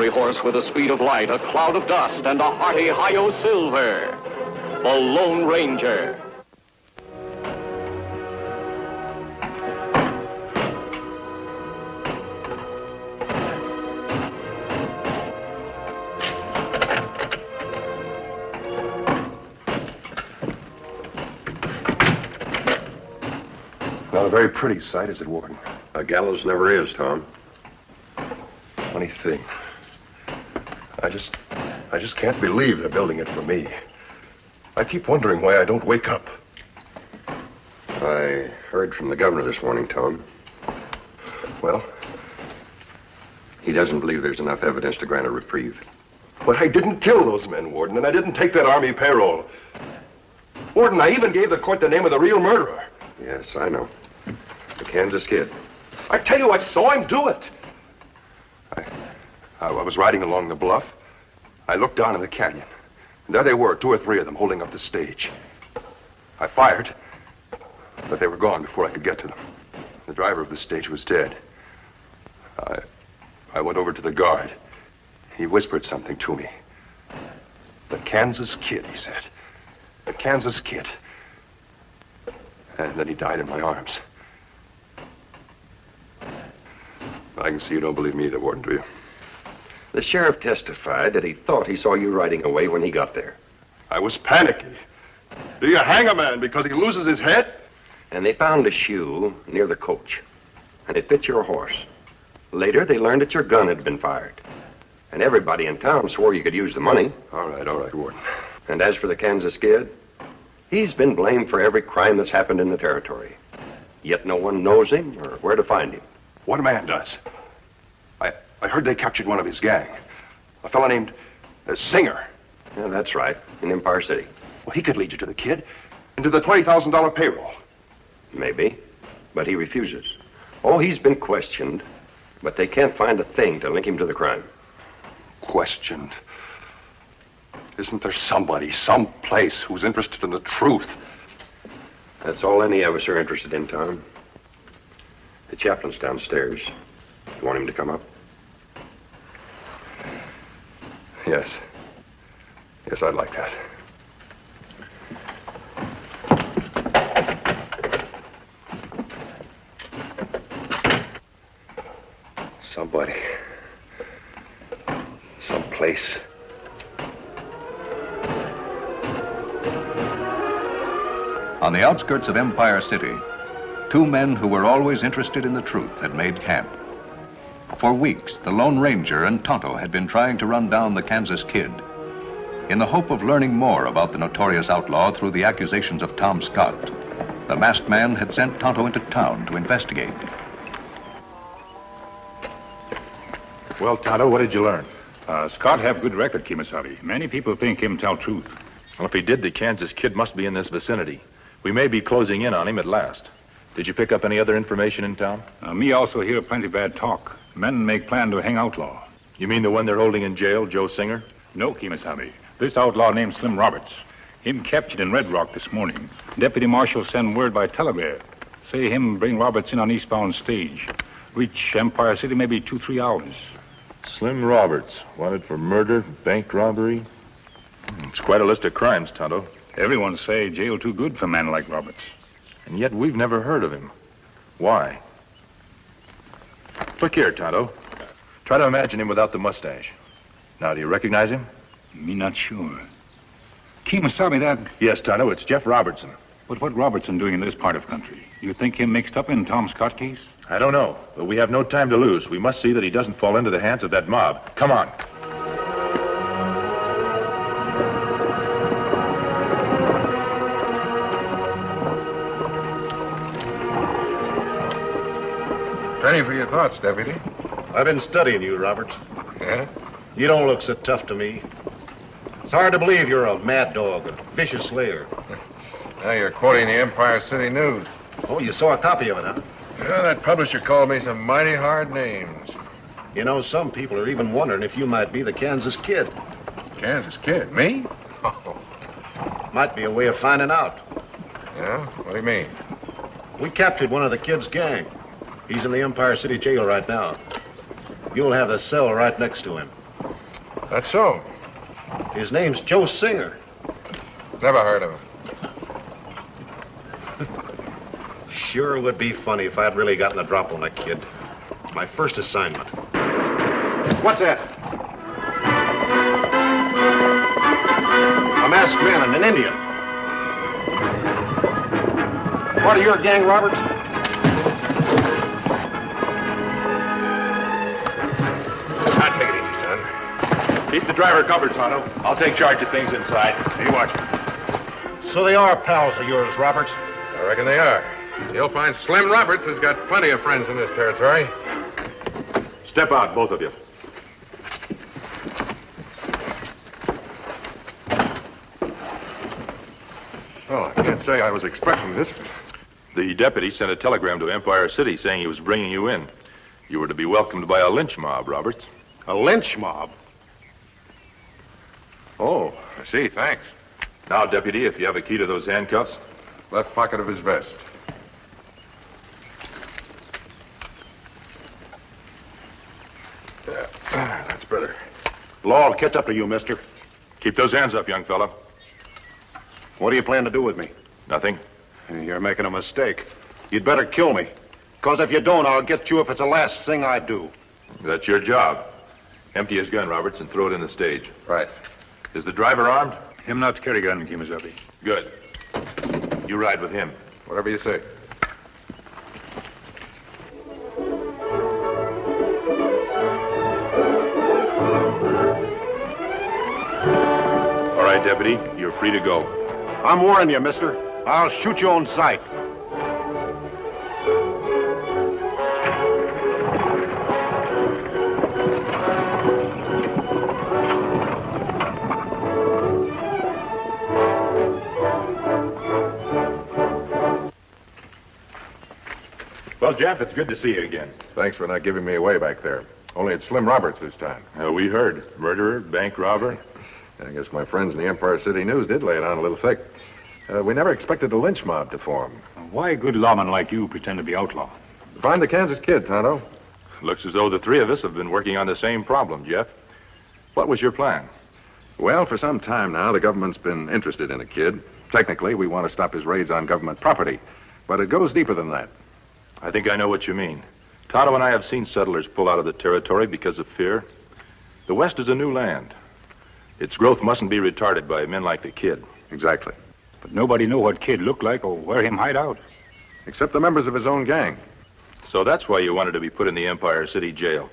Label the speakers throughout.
Speaker 1: fiery horse with the speed of light, a cloud of dust, and a hearty hi-yo silver. The Lone Ranger.
Speaker 2: Not a very pretty sight, is it, Warden?
Speaker 3: A gallows never is, Tom.
Speaker 2: Funny thing. I just can't believe they're building it for me. I keep wondering why I don't wake up.
Speaker 3: I heard from the governor this morning, Tom.
Speaker 2: Well?
Speaker 3: He doesn't believe there's enough evidence to grant a reprieve.
Speaker 2: But I didn't kill those men, Warden, and I didn't take that Army payroll. Warden, I even gave the court the name of the real murderer.
Speaker 3: Yes, I know. The Kansas Kid.
Speaker 2: I tell you, I saw him do it. I was riding along the bluff. I looked down in the canyon. And there they were, 2 or 3 of them, holding up the stage. I fired, but they were gone before I could get to them. The driver of the stage was dead. I went over to the guard. He whispered something to me. The Kansas Kid, he said. The Kansas Kid. And then he died in my arms. I can see you don't believe me either, Warden, do you?
Speaker 3: The sheriff testified that he thought he saw you riding away when he got there.
Speaker 2: I was panicky. Do you hang a man because he loses his head?
Speaker 3: And they found a shoe near the coach, and it fit your horse. Later, they learned that your gun had been fired. And everybody in town swore you could use the money.
Speaker 2: All right, Warden.
Speaker 3: And as for the Kansas Kid, he's been blamed for every crime that's happened in the territory. Yet no one knows him or where to find him.
Speaker 2: One man does. I heard they captured one of his gang. A fellow named Singer.
Speaker 3: Yeah, that's right, in Empire City.
Speaker 2: Well, he could lead you to the kid and to the $20,000 payroll.
Speaker 3: Maybe, but he refuses. Oh, he's been questioned, but they can't find a thing to link him to the crime.
Speaker 2: Questioned? Isn't there somebody, someplace, who's interested in the truth?
Speaker 3: That's all any of us are interested in, Tom. The chaplain's downstairs. You want him to come up?
Speaker 2: Yes. Yes, I'd like that. Somebody. Someplace.
Speaker 4: On the outskirts of Empire City, 2 men who were always interested in the truth had made camp. For weeks, the Lone Ranger and Tonto had been trying to run down the Kansas Kid. In the hope of learning more about the notorious outlaw through the accusations of Tom Scott, the masked man had sent Tonto into town to investigate.
Speaker 5: Well, Tonto, what did you learn?
Speaker 6: Scott have good record, Kimasabi. Many people think him tell truth.
Speaker 5: Well, if he did, the Kansas Kid must be in this vicinity. We may be closing in on him at last. Did you pick up any other information in town?
Speaker 6: Me also hear plenty bad talk. Men make plan to hang outlaw.
Speaker 5: You mean the one they're holding in jail, Joe Singer?
Speaker 6: No, Kimasabi. This outlaw named Slim Roberts. Him captured in Red Rock this morning. Deputy Marshal send word by telegraph. Say him bring Roberts in on eastbound stage. Reach Empire City maybe 2-3 hours.
Speaker 5: Slim Roberts, wanted for murder, bank robbery. It's quite a list of crimes, Tonto.
Speaker 6: Everyone say jail too good for a man like Roberts.
Speaker 5: And yet we've never heard of him. Why? Look here, Tonto. Try to imagine him without the mustache. Now, do you recognize him?
Speaker 6: Me not sure. Kimasabi, that...
Speaker 5: Yes, Tonto, it's Jeff Robertson.
Speaker 6: But what Robertson doing in this part of country? You think him mixed up in Tom Scott case?
Speaker 5: I don't know, but we have no time to lose. We must see that he doesn't fall into the hands of that mob. Come on.
Speaker 7: Ready for your thoughts, Deputy.
Speaker 8: I've been studying you, Roberts.
Speaker 7: Yeah?
Speaker 8: You don't look so tough to me. It's hard to believe you're a mad dog, a vicious slayer.
Speaker 7: Now you're quoting the Empire City News.
Speaker 8: Oh, you saw a copy of it, huh?
Speaker 7: Yeah, that publisher called me some mighty hard names.
Speaker 8: You know, some people are even wondering if you might be the Kansas Kid.
Speaker 7: Kansas Kid? Me? Oh.
Speaker 8: Might be a way of finding out.
Speaker 7: Yeah? What do you mean?
Speaker 8: We captured one of the Kid's gang. He's in the Empire City jail right now. You'll have the cell right next to him.
Speaker 7: That's so.
Speaker 8: His name's Joe Singer.
Speaker 7: Never heard of him.
Speaker 8: Sure would be funny if I'd really gotten the drop on that kid. My first assignment. What's that? A masked man and an Indian. Part of your gang, Roberts?
Speaker 2: Now, take it easy, son.
Speaker 5: Keep the driver covered, Tonto. I'll take charge of things inside. You watch me.
Speaker 8: So they are pals of yours, Roberts.
Speaker 7: I reckon they are. You'll find Slim Roberts has got plenty of friends in this territory.
Speaker 5: Step out, both of you.
Speaker 2: Well, I can't say I was expecting this.
Speaker 5: The deputy sent a telegram to Empire City saying he was bringing you in. You were to be welcomed by a lynch mob, Roberts.
Speaker 8: A lynch mob?
Speaker 2: Oh, I see. Thanks.
Speaker 5: Now, deputy, if you have a key to those handcuffs.
Speaker 2: Left pocket of his vest. That's better.
Speaker 8: Law will catch up to you, mister.
Speaker 5: Keep those hands up, young fella.
Speaker 8: What do you plan to do with me?
Speaker 5: Nothing.
Speaker 8: You're making a mistake. You'd better kill me. Because if you don't, I'll get you if it's the last thing I do.
Speaker 5: That's your job. Empty his gun, Roberts, and throw it in the stage.
Speaker 2: Right.
Speaker 5: Is the driver armed?
Speaker 6: Him not carry gun, Kimasabi.
Speaker 5: Good. You ride with him.
Speaker 2: Whatever you say.
Speaker 5: All right, deputy, you're free to go.
Speaker 8: I'm warning you, mister. I'll shoot you on sight.
Speaker 5: Well, Jeff, it's good to see you again.
Speaker 2: Thanks for not giving me away back there. Only it's Slim Roberts this time.
Speaker 5: We heard. Murderer, bank robber.
Speaker 2: I guess my friends in the Empire City News did lay it on a little thick. We never expected a lynch mob to form.
Speaker 6: Why good lawmen like you pretend to be outlaw?
Speaker 2: Find the Kansas kid, Tonto.
Speaker 5: Looks as though the three of us have been working on the same problem, Jeff. What was your plan?
Speaker 2: Well, for some time now, the government's been interested in the kid. Technically, we want to stop his raids on government property. But it goes deeper than that.
Speaker 5: I think I know what you mean. Tonto and I have seen settlers pull out of the territory because of fear. The West is a new land. Its growth mustn't be retarded by men like the kid.
Speaker 2: Exactly.
Speaker 6: But nobody know what kid looked like or where him hide out.
Speaker 2: Except the members of his own gang.
Speaker 5: So that's why you wanted to be put in the Empire City jail,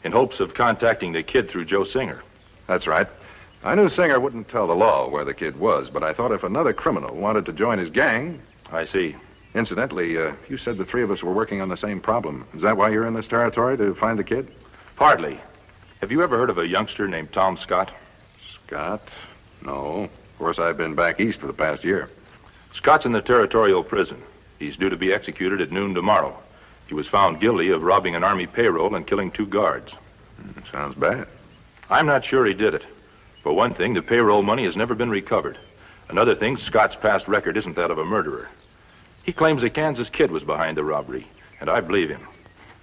Speaker 5: in hopes of contacting the kid through Joe Singer.
Speaker 2: That's right. I knew Singer wouldn't tell the law where the kid was, but I thought if another criminal wanted to join his gang...
Speaker 5: I see.
Speaker 2: Incidentally, you said the three of us were working on the same problem. Is that why you're in this territory, to find the kid?
Speaker 5: Hardly. Have you ever heard of a youngster named Tom Scott?
Speaker 2: Scott? No. Of course, I've been back east for the past year.
Speaker 5: Scott's in the territorial prison. He's due to be executed at noon tomorrow. He was found guilty of robbing an army payroll and killing 2 guards.
Speaker 2: Sounds bad.
Speaker 5: I'm not sure he did it. For one thing, the payroll money has never been recovered. Another thing, Scott's past record isn't that of a murderer. He claims a Kansas kid was behind the robbery, and I believe him.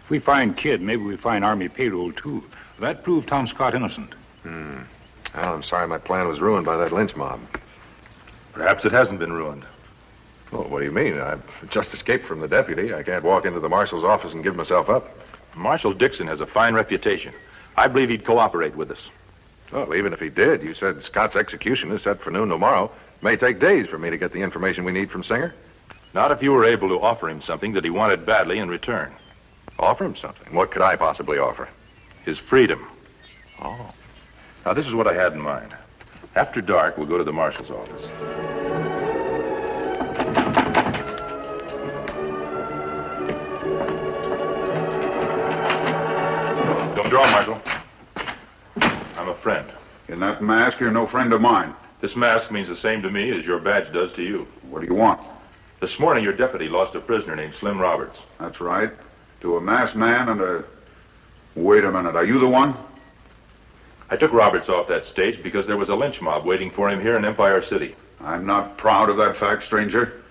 Speaker 6: If we find kid, maybe we find army payroll, too. That proved Tom Scott innocent.
Speaker 2: Well, I'm sorry my plan was ruined by that lynch mob.
Speaker 5: Perhaps it hasn't been ruined.
Speaker 2: Oh, what do you mean? I've just escaped from the deputy. I can't walk into the marshal's office and give myself up.
Speaker 5: Marshal Dixon has a fine reputation. I believe he'd cooperate with us.
Speaker 2: Well, even if he did, you said Scott's execution is set for noon tomorrow. It may take days for me to get the information we need from Singer.
Speaker 5: Not if you were able to offer him something that he wanted badly in return.
Speaker 2: Offer him something? What could I possibly offer?
Speaker 5: His freedom.
Speaker 2: Oh.
Speaker 5: Now, this is what I had in mind. After dark, we'll go to the marshal's office. Don't draw, Marshal. I'm a friend.
Speaker 9: In that mask, you're no friend of mine.
Speaker 5: This mask means the same to me as your badge does to you.
Speaker 9: What do you want?
Speaker 5: This morning, your deputy lost a prisoner named Slim Roberts.
Speaker 9: That's right. To a masked man and a... Wait a minute. Are you the one?
Speaker 5: I took Roberts off that stage because there was a lynch mob waiting for him here in Empire City.
Speaker 9: I'm not proud of that fact, stranger.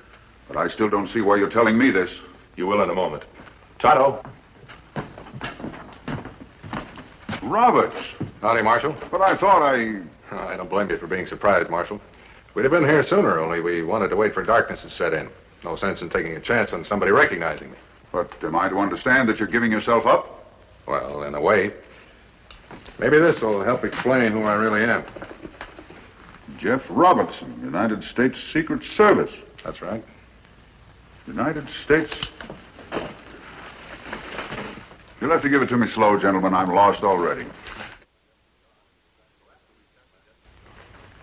Speaker 9: But I still don't see why you're telling me this.
Speaker 5: You will in a moment. Tonto.
Speaker 9: Roberts!
Speaker 5: Howdy, Marshal.
Speaker 9: But I thought I...
Speaker 5: I don't blame you for being surprised, Marshal. We'd have been here sooner, only we wanted to wait for darkness to set in. No sense in taking a chance on somebody recognizing me.
Speaker 9: But am I to understand that you're giving yourself up?
Speaker 5: Well, in a way. Maybe this will help explain who I really am.
Speaker 9: Jeff Robertson, United States Secret Service.
Speaker 5: That's right.
Speaker 9: United States... You'll have to give it to me slow, gentlemen. I'm lost already.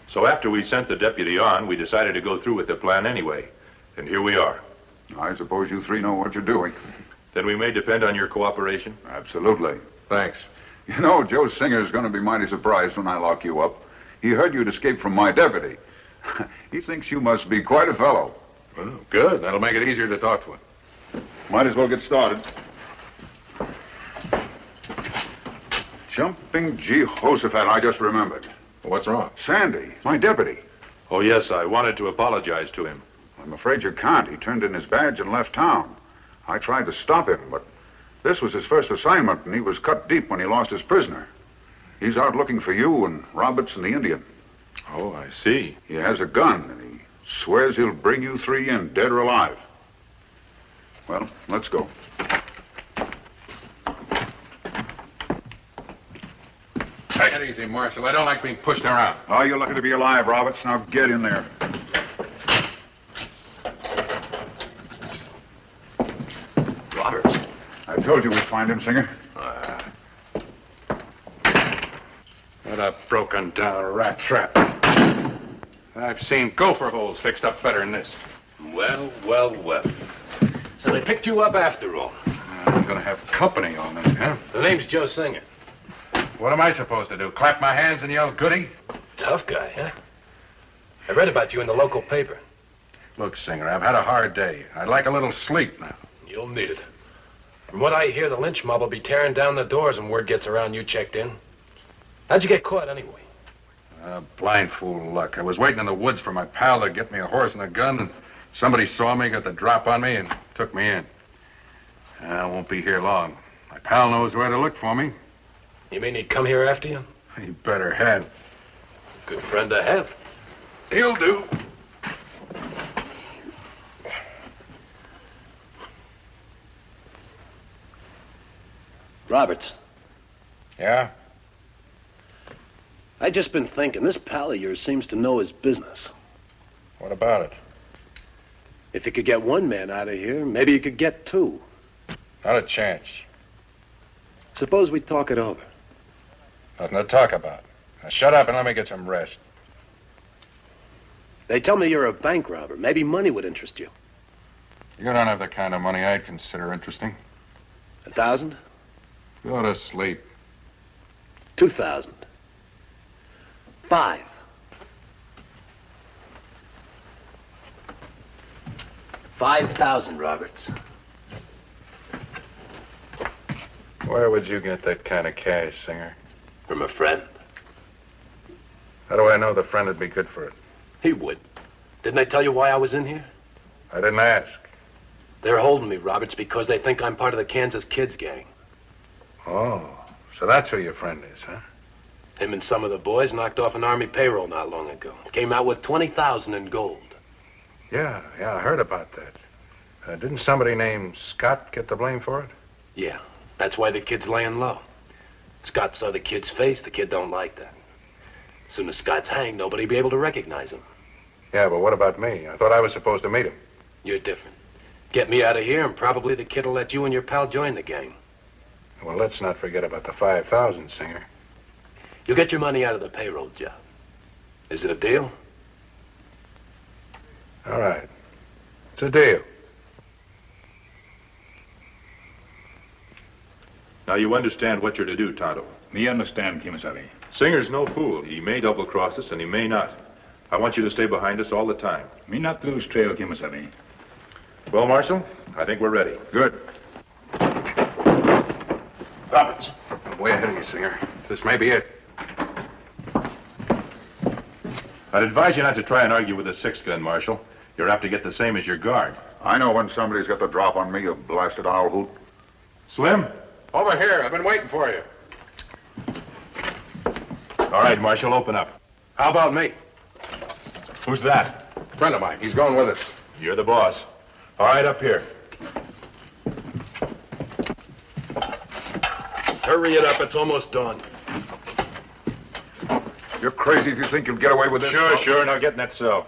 Speaker 5: So after we sent the deputy on, we decided to go through with the plan anyway. And here we are.
Speaker 9: I suppose you three know what you're doing.
Speaker 5: Then we may depend on your cooperation.
Speaker 9: Absolutely.
Speaker 5: Thanks.
Speaker 9: You know, Joe Singer's going to be mighty surprised when I lock you up. He heard you'd escaped from my deputy. He thinks you must be quite a fellow.
Speaker 5: Well, good. That'll make it easier to talk to him.
Speaker 9: Might as well get started. Jumping Jehoshaphat, I just remembered.
Speaker 5: What's wrong?
Speaker 9: Sandy, my deputy.
Speaker 5: Oh, yes, I wanted to apologize to him.
Speaker 9: I'm afraid you can't. He turned in his badge and left town. I tried to stop him, but this was his first assignment, and he was cut deep when he lost his prisoner. He's out looking for you and Roberts and the Indian.
Speaker 5: Oh, I see.
Speaker 9: He has a gun, and he swears he'll bring you three in, dead or alive. Well, let's go.
Speaker 5: Take it easy, Marshal. I don't like being pushed around.
Speaker 9: Oh, you're lucky to be alive, Roberts. Now get in there.
Speaker 3: Roberts.
Speaker 9: I told you we'd find him, Singer.
Speaker 5: What a broken-down rat trap. I've seen gopher holes fixed up better than this.
Speaker 10: Well, well, well. So they picked you up after all.
Speaker 5: I'm going to have company on this, huh?
Speaker 10: The name's Joe Singer.
Speaker 5: What am I supposed to do? Clap my hands and yell goody?
Speaker 10: Tough guy, huh? I read about you in the local paper.
Speaker 5: Look, Singer, I've had a hard day. I'd like a little sleep now.
Speaker 10: You'll need it. From what I hear, the lynch mob will be tearing down the doors when word gets around you checked in. How'd you get caught, anyway?
Speaker 5: Blind fool luck. I was waiting in the woods for my pal to get me a horse and a gun, and somebody saw me, got the drop on me, and took me in. I won't be here long. My pal knows where to look for me.
Speaker 10: You mean he'd come here after you?
Speaker 5: He better have.
Speaker 10: Good friend to have.
Speaker 5: He'll do.
Speaker 10: Roberts,
Speaker 5: Yeah?
Speaker 10: I just been thinking, this pal of yours seems to know his business.
Speaker 5: What about it?
Speaker 10: If you could get one man out of here, maybe you could get two.
Speaker 5: Not a chance.
Speaker 10: Suppose we talk it over.
Speaker 5: Nothing to talk about. Now shut up and let me get some rest.
Speaker 10: They tell me you're a bank robber. Maybe money would interest you.
Speaker 5: You don't have the kind of money I'd consider interesting.
Speaker 10: 1,000?
Speaker 5: Go to sleep.
Speaker 10: 2,000. 5. $5,000, Roberts.
Speaker 5: Where would you get that kind of cash, Singer?
Speaker 10: From a friend.
Speaker 5: How do I know the friend would be good for it?
Speaker 10: He would. Didn't I tell you why I was in here?
Speaker 5: I didn't ask.
Speaker 10: They're holding me, Roberts, because they think I'm part of the Kansas Kids gang.
Speaker 5: Oh, so that's who your friend is, huh?
Speaker 10: Him and some of the boys knocked off an Army payroll not long ago. Came out with 20,000 in gold.
Speaker 5: Yeah, I heard about that. Didn't somebody named Scott get the blame for it?
Speaker 10: Yeah, that's why the kid's laying low. Scott saw the kid's face. The kid don't like that. As soon as Scott's hanged, nobody'll be able to recognize him.
Speaker 5: Yeah, but what about me? I thought I was supposed to meet him.
Speaker 10: You're different. Get me out of here, and probably the kid will let you and your pal join the gang.
Speaker 5: Well, let's not forget about the 5,000, Singer.
Speaker 10: You'll get your money out of the payroll job. Is it a deal?
Speaker 5: All right. It's a deal. Now, you understand what you're to do, Tonto.
Speaker 6: Me understand, Kimasabi.
Speaker 5: Singer's no fool. He may double-cross us, and he may not. I want you to stay behind us all the time.
Speaker 6: Me not lose trail, Kimasabi.
Speaker 5: Well, Marshal, I think we're ready.
Speaker 9: Good.
Speaker 10: Roberts.
Speaker 5: I'm way ahead of you, Singer. This may be it. I'd advise you not to try and argue with a six-gun, Marshal. You're apt to get the same as your guard.
Speaker 9: I know when somebody's got the drop on me, you blasted owl hoot.
Speaker 5: Slim, over here. I've been waiting for you. All right, Marshal, open up.
Speaker 7: How about me?
Speaker 5: Who's that?
Speaker 7: Friend of mine. He's going with us.
Speaker 5: You're the boss. All right, up here.
Speaker 10: Hurry it up. It's almost dawn.
Speaker 9: You're crazy if you think you'll get away with this.
Speaker 5: Sure. Now get in that cell.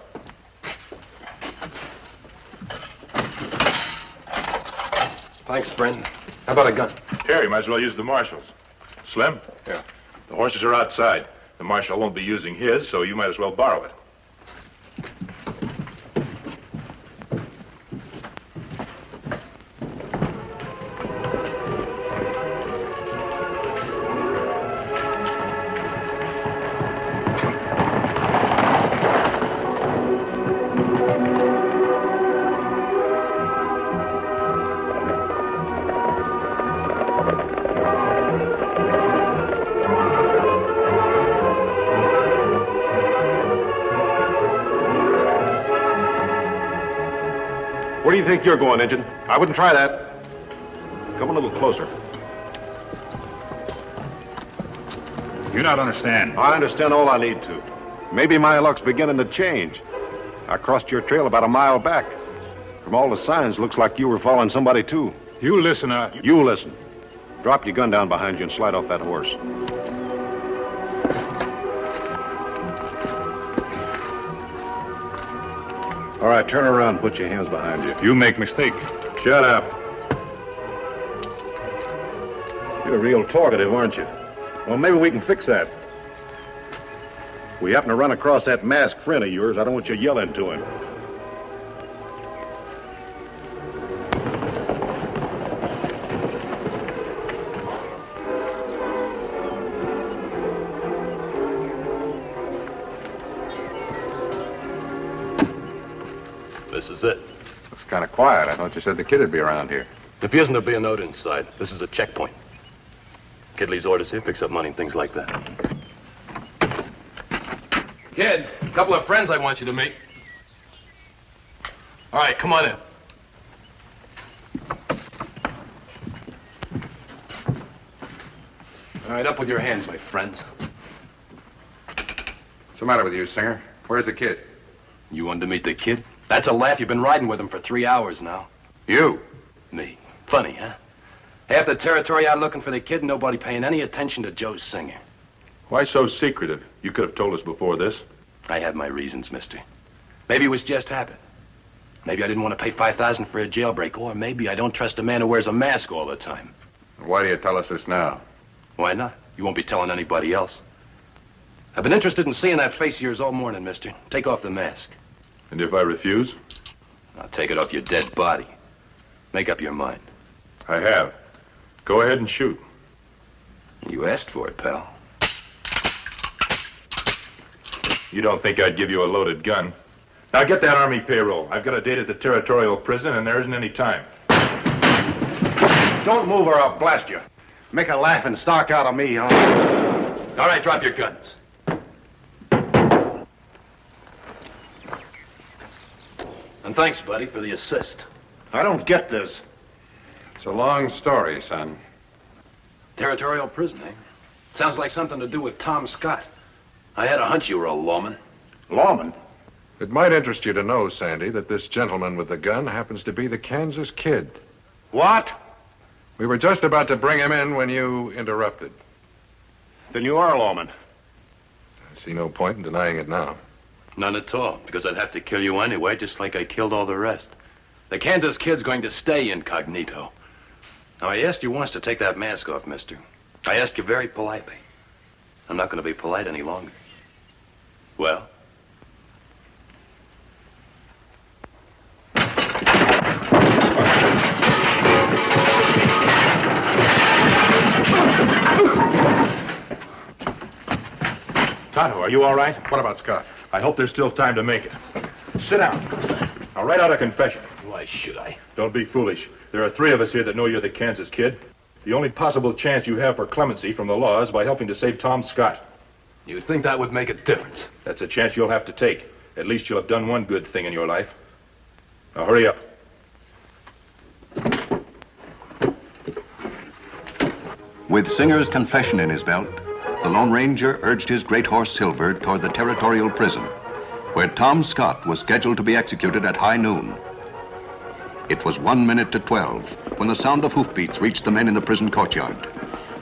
Speaker 10: Thanks, friend. How about a gun?
Speaker 5: Here, you might as well use the Marshal's. Slim?
Speaker 7: Yeah.
Speaker 5: The horses are outside. The Marshal won't be using his, so you might as well borrow it.
Speaker 8: Where do you think you're going, Injun? I wouldn't try that. Come a little closer.
Speaker 6: You not understand.
Speaker 8: I understand all I need to. Maybe my luck's beginning to change. I crossed your trail about a mile back. From all the signs, looks like you were following somebody, too.
Speaker 6: You listen,
Speaker 8: You listen. Drop your gun down behind you and slide off that horse. All right, turn around and put your hands behind you.
Speaker 6: You make mistake.
Speaker 8: Shut up. You're real talkative, aren't you? Well, maybe we can fix that. We happen to run across that masked friend of yours. I don't want you yelling to him.
Speaker 10: This is it.
Speaker 7: Looks kind of quiet. I thought you said the kid would be around here.
Speaker 10: If he isn't, there'll be a note inside. This is a checkpoint. Kid leaves orders here, picks up money and things like that. Kid, a couple of friends I want you to meet. All right, come on in. All right, up with your hands, my friends.
Speaker 7: What's the matter with you, Singer? Where's the kid?
Speaker 10: You wanted to meet the kid? That's a laugh. You've been riding with him for 3 hours now.
Speaker 7: You?
Speaker 10: Me. Funny, huh? Half the territory out looking for the kid and nobody paying any attention to Joe Singer.
Speaker 5: Why so secretive? You could have told us before this.
Speaker 10: I have my reasons, mister. Maybe it was just habit. Maybe I didn't want to pay $5,000 for a jailbreak, or maybe I don't trust a man who wears a mask all the time.
Speaker 7: Why do you tell us this now?
Speaker 10: Why not? You won't be telling anybody else. I've been interested in seeing that face of yours all morning, mister. Take off the mask.
Speaker 5: And if I refuse?
Speaker 10: I'll take it off your dead body. Make up your mind.
Speaker 5: I have. Go ahead and shoot.
Speaker 10: You asked for it, pal.
Speaker 5: You don't think I'd give you a loaded gun. Now get that Army payroll. I've got a date at the territorial prison and there isn't any time.
Speaker 8: Don't move or I'll blast you. Make a laughing stock out of me, huh?
Speaker 10: All right, drop your guns. And thanks, buddy, for the assist.
Speaker 8: I don't get this.
Speaker 7: It's a long story, son.
Speaker 10: Territorial prison, eh? Sounds like something to do with Tom Scott. I had a hunch you were a lawman.
Speaker 8: Lawman?
Speaker 7: It might interest you to know, Sandy, that this gentleman with the gun happens to be the Kansas Kid.
Speaker 8: What?
Speaker 7: We were just about to bring him in when you interrupted.
Speaker 8: Then you are a lawman.
Speaker 7: I see no point in denying it now.
Speaker 10: None at all, because I'd have to kill you anyway, just like I killed all the rest. The Kansas Kid's going to stay incognito. Now, I asked you once to take that mask off, mister. I asked you very politely. I'm not going to be polite any longer. Well?
Speaker 5: Tonto, are you all right?
Speaker 7: What about Scott?
Speaker 5: I hope there's still time to make it. Sit down. I'll write out a confession.
Speaker 10: Why should I?
Speaker 5: Don't be foolish. There are 3 of us here that know you're the Kansas Kid. The only possible chance you have for clemency from the law is by helping to save Tom Scott.
Speaker 10: You think that would make a difference?
Speaker 5: That's a chance you'll have to take. At least you'll have done one good thing in your life. Now hurry up.
Speaker 4: With Singer's confession in his belt, the Lone Ranger urged his great horse Silver toward the territorial prison, where Tom Scott was scheduled to be executed at high noon. It was 1 minute to 12 when the sound of hoofbeats reached the men in the prison courtyard.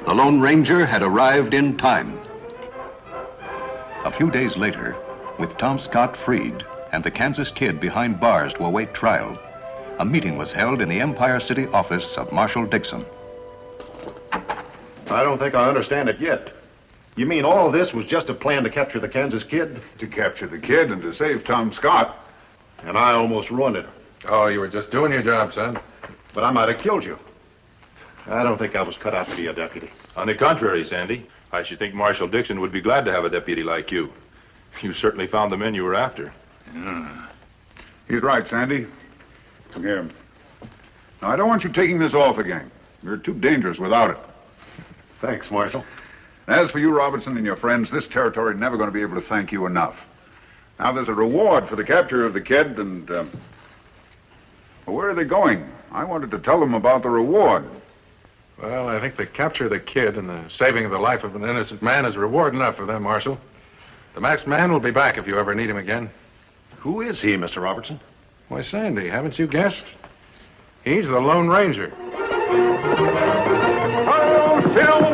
Speaker 4: The Lone Ranger had arrived in time. A few days later, with Tom Scott freed and the Kansas Kid behind bars to await trial, a meeting was held in the Empire City office of Marshal Dixon.
Speaker 8: I don't think I understand it yet. You mean all of this was just a plan to capture the Kansas Kid?
Speaker 9: To capture the kid and to save Tom Scott.
Speaker 8: And I almost ruined it.
Speaker 7: Oh, you were just doing your job, son.
Speaker 8: But I might have killed you. I don't think I was cut out to be a deputy.
Speaker 5: On the contrary, Sandy, I should think Marshal Dixon would be glad to have a deputy like you. You certainly found the men you were after.
Speaker 9: He's right, Sandy. Here. Now, I don't want you taking this off again. You're too dangerous without it.
Speaker 8: Thanks, Marshal.
Speaker 9: As for you, Robertson, and your friends, this territory is never going to be able to thank you enough. Now, there's a reward for the capture of the kid, and, well, where are they going? I wanted to tell them about the reward.
Speaker 7: Well, I think the capture of the kid and the saving of the life of an innocent man is reward enough for them, Marshal. The masked man will be back if you ever need him again.
Speaker 8: Who is he, Mr. Robertson?
Speaker 7: Why, Sandy, haven't you guessed? He's the Lone Ranger.
Speaker 9: Silver!